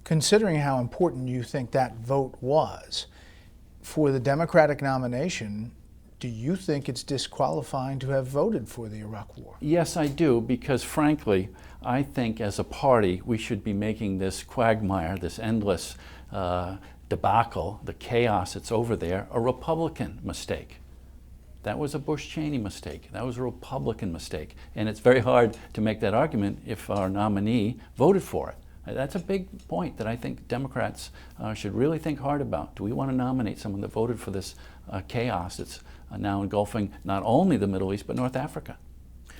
Considering how important you think that vote was for the Democratic nomination, do you think it's disqualifying to have voted for the Iraq War? Yes, I do, because frankly, I think as a party we should be making this quagmire, this endless debacle, the chaos that's over there, a Republican mistake. That was a Bush-Cheney mistake. That was a Republican mistake. And it's very hard to make that argument if our nominee voted for it. That's a big point that I think Democrats should really think hard about. Do we want to nominate someone that voted for this chaos that's now engulfing not only the Middle East, but North Africa,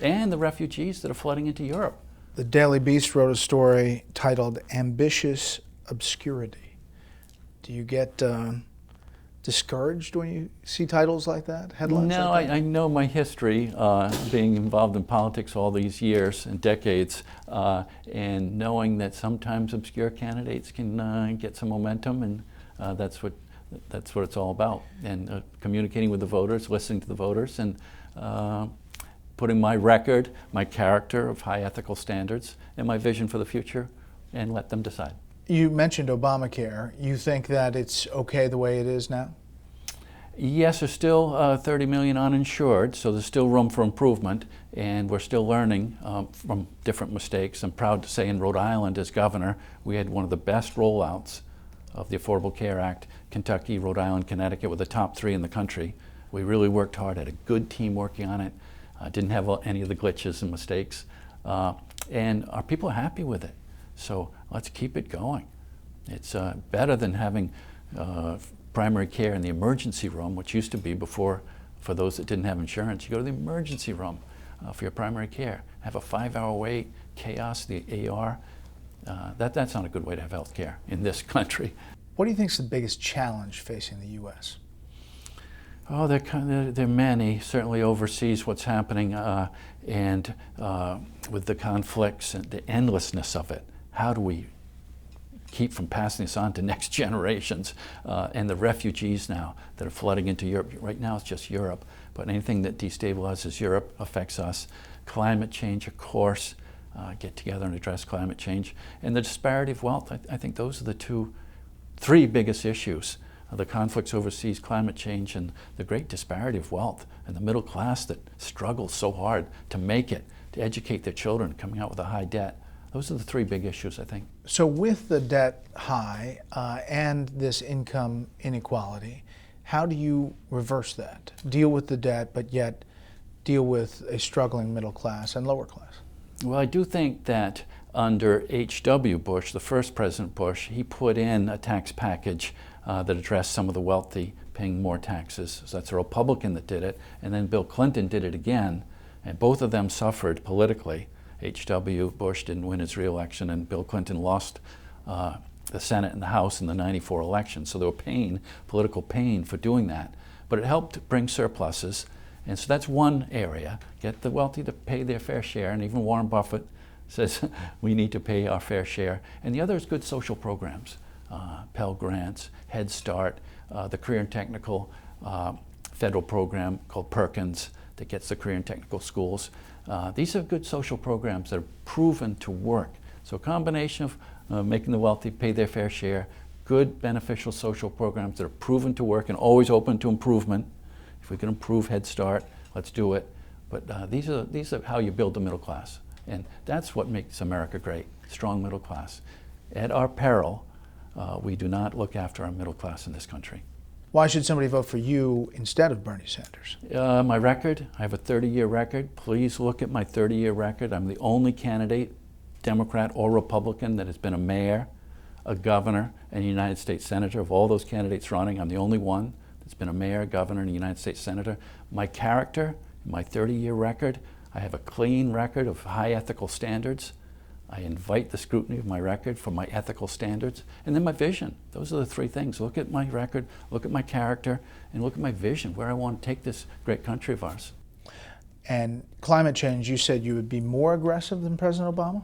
and the refugees that are flooding into Europe? The Daily Beast wrote a story titled "Ambitious Obscurity." Do you get discouraged when you see titles like that, headlines No, like that? I know my history, being involved in politics all these years and decades, and knowing that sometimes obscure candidates can get some momentum, and that's what it's all about. And communicating with the voters, listening to the voters, and putting my record, my character of high ethical standards, and my vision for the future, and let them decide. You mentioned Obamacare. You think that it's okay the way it is now? Yes, there's still 30 million uninsured, so there's still room for improvement, and we're still learning from different mistakes. I'm proud to say in Rhode Island, as governor, we had one of the best rollouts of the Affordable Care Act. Kentucky, Rhode Island, Connecticut were the top 3 in the country. We really worked hard, had a good team working on it, didn't have any of the glitches and mistakes, and our people are happy with it. So let's keep it going. It's better than having primary care in the emergency room, which used to be before, for those that didn't have insurance, you go to the emergency room for your primary care. Have a 5-hour wait, chaos, the AR. That's not a good way to have health care in this country. What do you think is the biggest challenge facing the U.S.? Oh, there are many. Certainly overseas, what's happening, and with the conflicts and the endlessness of it. How do we keep from passing this on to next generations? And the refugees now that are flooding into Europe. Right now it's just Europe, but anything that destabilizes Europe affects us. Climate change, of course, get together and address climate change. And the disparity of wealth, I think those are the 3 biggest issues. The conflicts overseas, climate change, and the great disparity of wealth, and the middle class that struggles so hard to make it, to educate their children, coming out with a high debt. Those are the 3 big issues, I think. So with the debt high and this income inequality, how do you reverse that? Deal with the debt, but yet deal with a struggling middle class and lower class? Well, I do think that under H.W. Bush, the first President Bush, he put in a tax package that addressed some of the wealthy paying more taxes. So that's a Republican that did it, and then Bill Clinton did it again, and both of them suffered politically. H.W. Bush didn't win his re-election, and Bill Clinton lost the Senate and the House in the '94 election. So there were political pain for doing that. But it helped bring surpluses, and so that's one area. Get the wealthy to pay their fair share, and even Warren Buffett says we need to pay our fair share. And the other is good social programs, Pell Grants, Head Start, the career and technical federal program called Perkins that gets the career and technical schools. These are good social programs that are proven to work. So a combination of making the wealthy pay their fair share, good beneficial social programs that are proven to work and always open to improvement. If we can improve Head Start, let's do it. But these are how you build the middle class. And that's what makes America great, strong middle class. At our peril, we do not look after our middle class in this country. Why should somebody vote for you instead of Bernie Sanders? My record, I have a 30-year record. Please look at my 30-year record. I'm the only candidate, Democrat or Republican, that has been a mayor, a governor, and a United States Senator. Of all those candidates running, I'm the only one that's been a mayor, governor, and a United States Senator. My character, my 30-year record, I have a clean record of high ethical standards. I invite the scrutiny of my record for my ethical standards. And then my vision. Those are the 3 things. Look at my record, look at my character, and look at my vision, where I want to take this great country of ours. And climate change, you said you would be more aggressive than President Obama?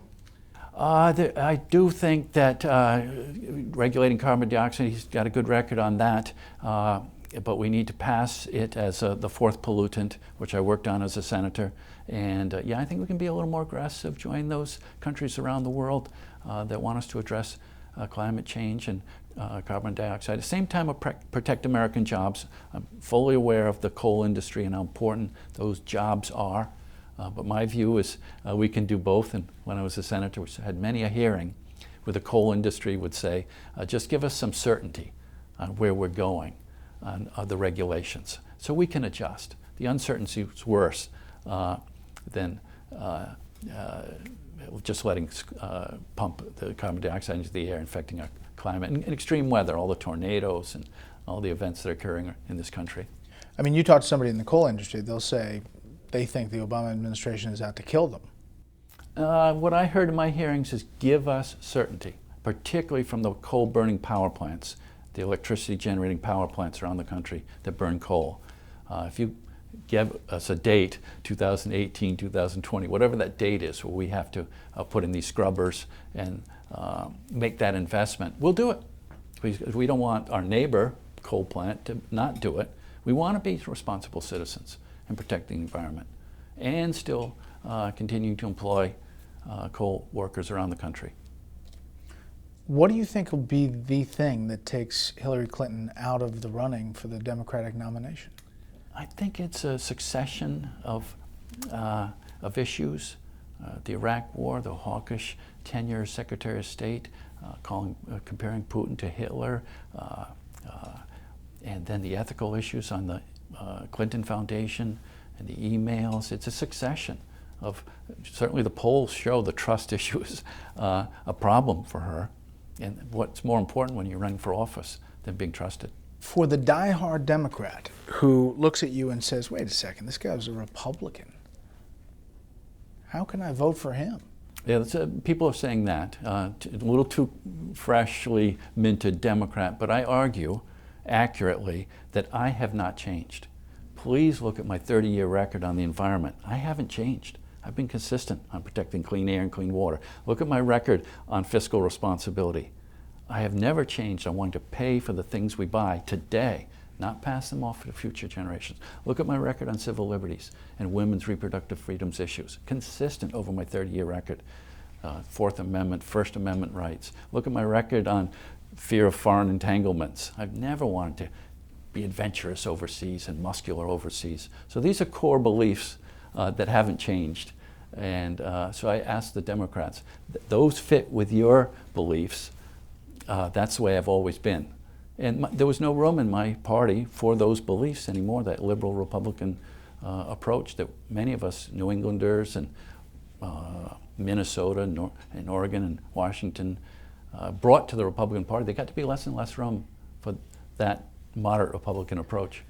I do think that regulating carbon dioxide, he's got a good record on that. But we need to pass it as the 4th pollutant, which I worked on as a senator. And yeah, I think we can be a little more aggressive, join those countries around the world that want us to address climate change and carbon dioxide. At the same time, protect American jobs. I'm fully aware of the coal industry and how important those jobs are. But my view is we can do both. And when I was a senator, we had many a hearing where the coal industry would say, just give us some certainty on where we're going on the regulations so we can adjust. The uncertainty is worse than just letting pump the carbon dioxide into the air, infecting our climate. And extreme weather, all the tornadoes and all the events that are occurring in this country. I mean, you talk to somebody in the coal industry, they'll say they think the Obama administration is out to kill them. What I heard in my hearings is give us certainty, particularly from the coal-burning power plants, the electricity-generating power plants around the country that burn coal. If you give us a date, 2018, 2020, whatever that date is, where we have to put in these scrubbers and make that investment, we'll do it. Because we don't want our neighbor coal plant to not do it. We want to be responsible citizens and protect the environment and still continue to employ coal workers around the country. What do you think will be the thing that takes Hillary Clinton out of the running for the Democratic nomination? I think it's a succession of issues. The Iraq War, the hawkish tenure as Secretary of State, comparing Putin to Hitler, and then the ethical issues on the Clinton Foundation and the emails. It's a succession of, certainly the polls show the trust issue is a problem for her. And what's more important when you're running for office than being trusted? For the diehard Democrat who looks at you and says, wait a second, this guy was a Republican. How can I vote for him? Yeah, people are saying that. A little too freshly minted Democrat, but I argue accurately that I have not changed. Please look at my 30-year record on the environment. I haven't changed. I've been consistent on protecting clean air and clean water. Look at my record on fiscal responsibility. I have never changed on wanting to pay for the things we buy today, not pass them off to future generations. Look at my record on civil liberties and women's reproductive freedoms issues. Consistent over my 30-year record. Fourth Amendment, First Amendment rights. Look at my record on fear of foreign entanglements. I've never wanted to be adventurous overseas and muscular overseas. So these are core beliefs that haven't changed. And so I asked the Democrats, those fit with your beliefs. That's the way I've always been. And there was no room in my party for those beliefs anymore, that liberal Republican approach that many of us New Englanders and Minnesota and Oregon and Washington brought to the Republican Party. There got to be less and less room for that moderate Republican approach.